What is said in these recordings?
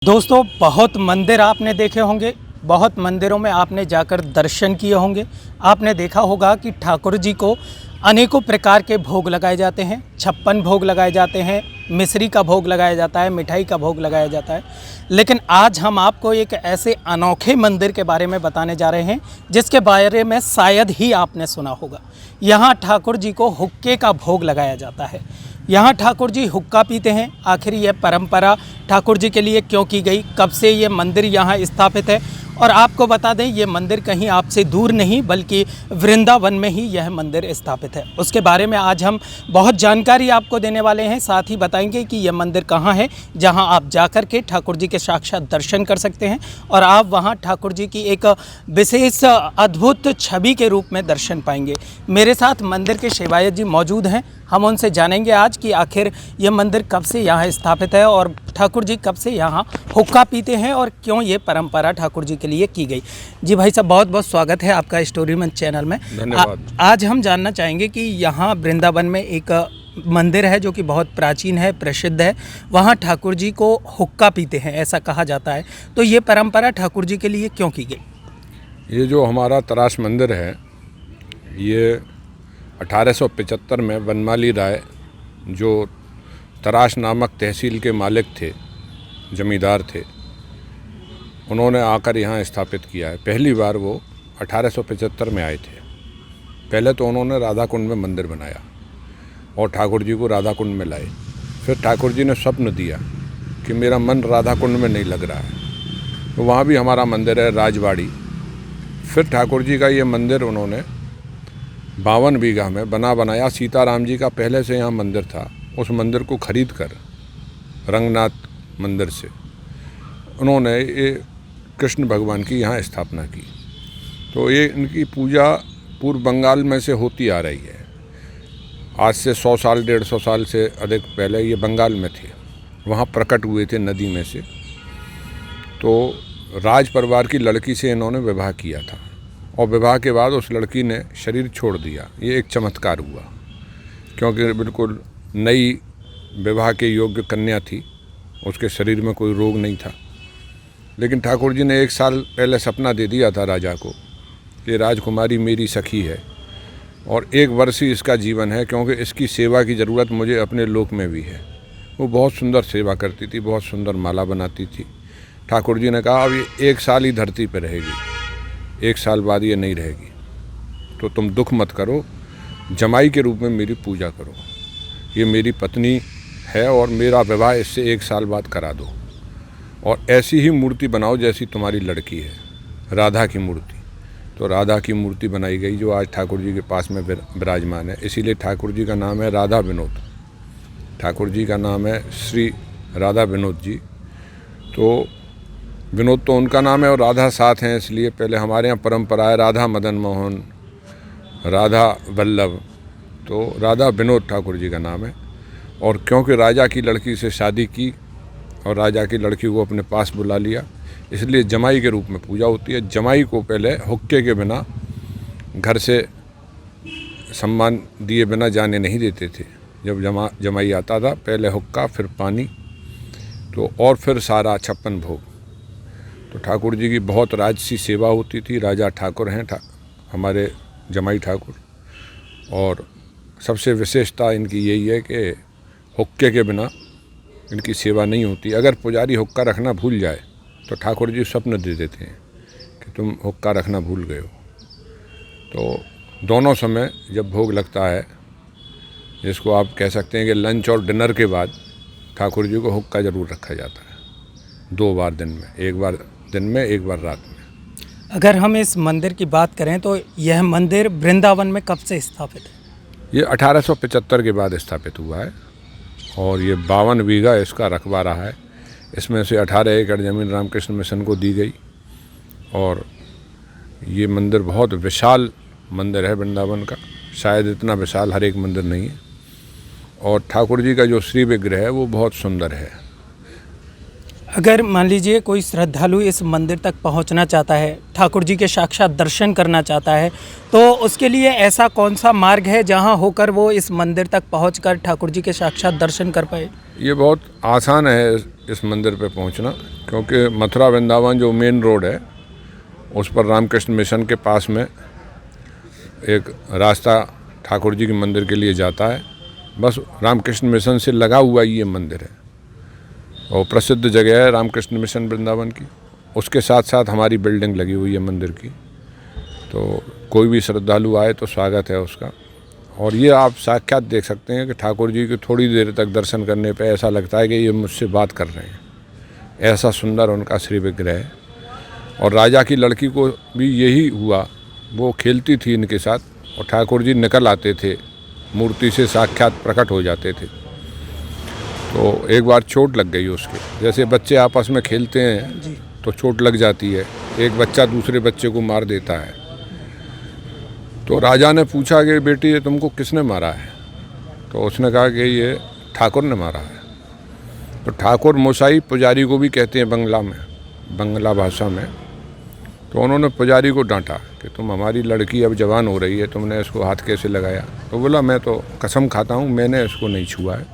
दोस्तों, बहुत मंदिर आपने देखे होंगे, बहुत मंदिरों में आपने जाकर दर्शन किए होंगे। आपने देखा होगा कि ठाकुर जी को अनेकों प्रकार के भोग लगाए जाते हैं। 56 भोग लगाए जाते हैं, मिश्री का भोग लगाया जाता है, मिठाई का भोग लगाया जाता है। लेकिन आज हम आपको एक ऐसे अनोखे मंदिर के बारे में बताने जा रहे हैं जिसके बारे में शायद ही आपने सुना होगा। यहाँ ठाकुर जी को हुक्के का भोग लगाया जाता है। यहाँ ठाकुर जी हुक्का पीते हैं। आखिर ये परंपरा ठाकुर जी के लिए क्यों की गई, कब से ये मंदिर यहाँ स्थापित है, और आपको बता दें ये मंदिर कहीं आपसे दूर नहीं बल्कि वृंदावन में ही यह मंदिर स्थापित है। उसके बारे में आज हम बहुत जानकारी आपको देने वाले हैं। साथ ही बताएंगे कि यह मंदिर कहाँ है, जहाँ आप जाकर के ठाकुर जी के साक्षात दर्शन कर सकते हैं और आप वहाँ ठाकुर जी की एक विशेष अद्भुत छवि के रूप में दर्शन पाएंगे। मेरे साथ मंदिर के सेवायत जी मौजूद हैं। हम उनसे जानेंगे आज कि आखिर ये मंदिर कब से यहाँ स्थापित है और ठाकुर जी कब से यहाँ हुक्का पीते हैं और क्यों ये परंपरा ठाकुर जी के लिए की गई। जी भाई साहब, बहुत बहुत स्वागत है आपका स्टोरीमैन चैनल में। धन्यवाद। आज हम जानना चाहेंगे कि यहाँ वृंदावन में एक मंदिर है जो कि बहुत प्राचीन है, प्रसिद्ध है। वहाँ ठाकुर जी को हुक्का पीते हैं ऐसा कहा जाता है, तो ये परंपरा ठाकुर जी के लिए क्यों की गई? ये जो हमारा तराश मंदिर है, ये 1875 में बनमाली राय, जो तराश नामक तहसील के मालिक थे, जमींदार थे, उन्होंने आकर यहाँ स्थापित किया है। पहली बार वो 1875 में आए थे। पहले तो उन्होंने राधा कुंड में मंदिर बनाया और ठाकुर जी को राधा कुंड में लाए। फिर ठाकुर जी ने स्वप्न दिया कि मेरा मन राधा कुंड में नहीं लग रहा है, तो वहाँ भी हमारा मंदिर है राजवाड़ी। फिर ठाकुर जी का ये मंदिर उन्होंने 52 बीघा में बनाया। सीताराम जी का पहले से यहाँ मंदिर था, उस मंदिर को खरीद कर रंगनाथ मंदिर से उन्होंने ये कृष्ण भगवान की यहाँ स्थापना की। तो ये इनकी पूजा पूर्व बंगाल में से होती आ रही है। आज से 100 साल 150 साल से अधिक पहले ये बंगाल में थे, वहाँ प्रकट हुए थे नदी में से। तो राज परिवार की लड़की से इन्होंने विवाह किया था और विवाह के बाद उस लड़की ने शरीर छोड़ दिया। ये एक चमत्कार हुआ, क्योंकि बिल्कुल नई विवाह के योग्य कन्या थी, उसके शरीर में कोई रोग नहीं था। लेकिन ठाकुर जी ने 1 साल पहले सपना दे दिया था राजा को कि राजकुमारी मेरी सखी है और 1 वर्ष ही इसका जीवन है, क्योंकि इसकी सेवा की ज़रूरत मुझे अपने लोक में भी है। वो बहुत सुंदर सेवा करती थी, बहुत सुंदर माला बनाती थी। ठाकुर जी ने कहा अब ये 1 साल ही धरती पर रहेगी, 1 साल बाद ये नहीं रहेगी, तो तुम दुख मत करो, जमाई के रूप में मेरी पूजा करो। ये मेरी पत्नी है और मेरा विवाह इससे 1 साल बाद करा दो, और ऐसी ही मूर्ति बनाओ जैसी तुम्हारी लड़की है, राधा की मूर्ति। तो राधा की मूर्ति बनाई गई, जो आज ठाकुर जी के पास में विराजमान है। इसीलिए ठाकुर जी का नाम है राधा विनोद। ठाकुर जी का नाम है श्री राधा विनोद जी। तो विनोद तो उनका नाम है और राधा साथ हैं, इसलिए पहले हमारे यहाँ परंपरा है राधा मदन मोहन, राधा वल्लभ। तो राधा विनोद ठाकुर जी का नाम है। और क्योंकि राजा की लड़की से शादी की और राजा की लड़की को अपने पास बुला लिया, इसलिए जमाई के रूप में पूजा होती है। जमाई को पहले हुक्के के बिना घर से सम्मान दिए बिना जाने नहीं देते थे। जब जमाई आता था, पहले हुक्का, फिर पानी, तो और फिर सारा 56 भोग। तो ठाकुर जी की बहुत राजसी सेवा होती थी। राजा ठाकुर हैं हमारे जमाई ठाकुर, और सबसे विशेषता इनकी यही है कि हुक्के के बिना इनकी सेवा नहीं होती। अगर पुजारी हुक्का रखना भूल जाए तो ठाकुर जी स्वप्न दे देते हैं कि तुम हुक्का रखना भूल गए हो। तो दोनों समय जब भोग लगता है, जिसको आप कह सकते हैं कि लंच और डिनर के बाद, ठाकुर जी को हुक्का ज़रूर रखा जाता है 2 बार दिन में, 1 बार दिन में, 1 बार रात में। अगर हम इस मंदिर की बात करें तो यह मंदिर वृंदावन में कब से स्थापित है? ये 1875 के बाद स्थापित हुआ है और ये 52 बीघा इसका रकबा रहा है। इसमें से 18 एकड़ ज़मीन रामकृष्ण मिशन को दी गई। और ये मंदिर बहुत विशाल मंदिर है वृंदावन का, शायद इतना विशाल हर एक मंदिर नहीं है। और ठाकुर जी का जो श्री विग्रह है वो बहुत सुंदर है। अगर मान लीजिए कोई श्रद्धालु इस मंदिर तक पहुंचना चाहता है, ठाकुर जी के साक्षात दर्शन करना चाहता है, तो उसके लिए ऐसा कौन सा मार्ग है जहां होकर वो इस मंदिर तक पहुंचकर ठाकुर जी के साक्षात दर्शन कर पाए? ये बहुत आसान है इस मंदिर पे पहुंचना, क्योंकि मथुरा वृंदावन जो मेन रोड है उस पर रामकृष्ण मिशन के पास में एक रास्ता ठाकुर जी के मंदिर के लिए जाता है। बस रामकृष्ण मिशन से लगा हुआ ही ये मंदिर है और प्रसिद्ध जगह है रामकृष्ण मिशन वृंदावन की। उसके साथ साथ हमारी बिल्डिंग लगी हुई है मंदिर की, तो कोई भी श्रद्धालु आए तो स्वागत है उसका। और ये आप साक्षात देख सकते हैं कि ठाकुर जी के थोड़ी देर तक दर्शन करने पे ऐसा लगता है कि ये मुझसे बात कर रहे हैं, ऐसा सुंदर उनका श्री विग्रह है। और राजा की लड़की को भी यही हुआ, वो खेलती थी इनके साथ और ठाकुर जी निकल आते थे, मूर्ति से साक्षात प्रकट हो जाते थे। तो एक बार चोट लग गई उसके, जैसे बच्चे आपस में खेलते हैं तो चोट लग जाती है, एक बच्चा दूसरे बच्चे को मार देता है। तो राजा ने पूछा कि बेटी ये तुमको किसने मारा है? तो उसने कहा कि ये ठाकुर ने मारा है। तो ठाकुर मोसाई पुजारी को भी कहते हैं बंगला में, बंगला भाषा में। तो उन्होंने पुजारी को डांटा कि तुम हमारी लड़की अब जवान हो रही है, तुमने इसको हाथ कैसे लगाया? तो बोला मैं तो कसम खाता हूँ मैंने इसको नहीं छुआ है,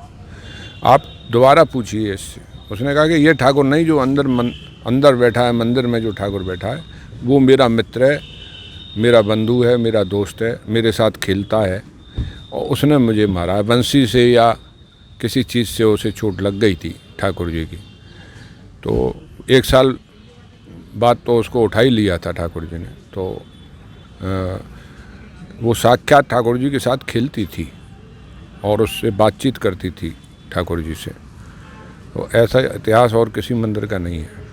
आप दोबारा पूछिए इससे। उसने कहा कि ये ठाकुर नहीं, जो अंदर बैठा है मंदिर में, जो ठाकुर बैठा है वो मेरा मित्र है, मेरा बंधु है, मेरा दोस्त है, मेरे साथ खेलता है और उसने मुझे मारा है। बंसी से या किसी चीज़ से उसे चोट लग गई थी ठाकुर जी की। तो 1 साल बाद तो उसको उठा ही लिया था ठाकुर जी ने। तो वो साक्षात ठाकुर जी के साथ खेलती थी और उससे बातचीत करती थी ठाकुर जी से। तो ऐसा इतिहास और किसी मंदिर का नहीं है।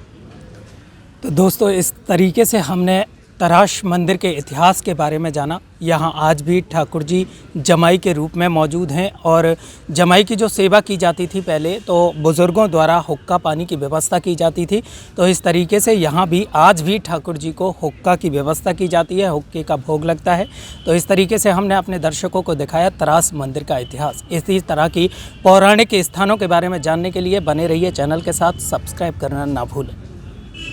तो दोस्तों, इस तरीके से हमने तराश मंदिर के इतिहास के बारे में जाना। यहाँ आज भी ठाकुर जी जमाई के रूप में मौजूद हैं और जमाई की जो सेवा की जाती थी पहले, तो बुज़ुर्गों द्वारा हुक्का पानी की व्यवस्था की जाती थी। तो इस तरीके से यहाँ भी आज भी ठाकुर जी को हुक्का की व्यवस्था की जाती है, हुक्के का भोग लगता है। तो इस तरीके से हमने अपने दर्शकों को दिखाया तरास मंदिर का इतिहास। इसी तरह की पौराणिक स्थानों के बारे में जानने के लिए बने रहिए चैनल के साथ, सब्सक्राइब करना ना भूलें।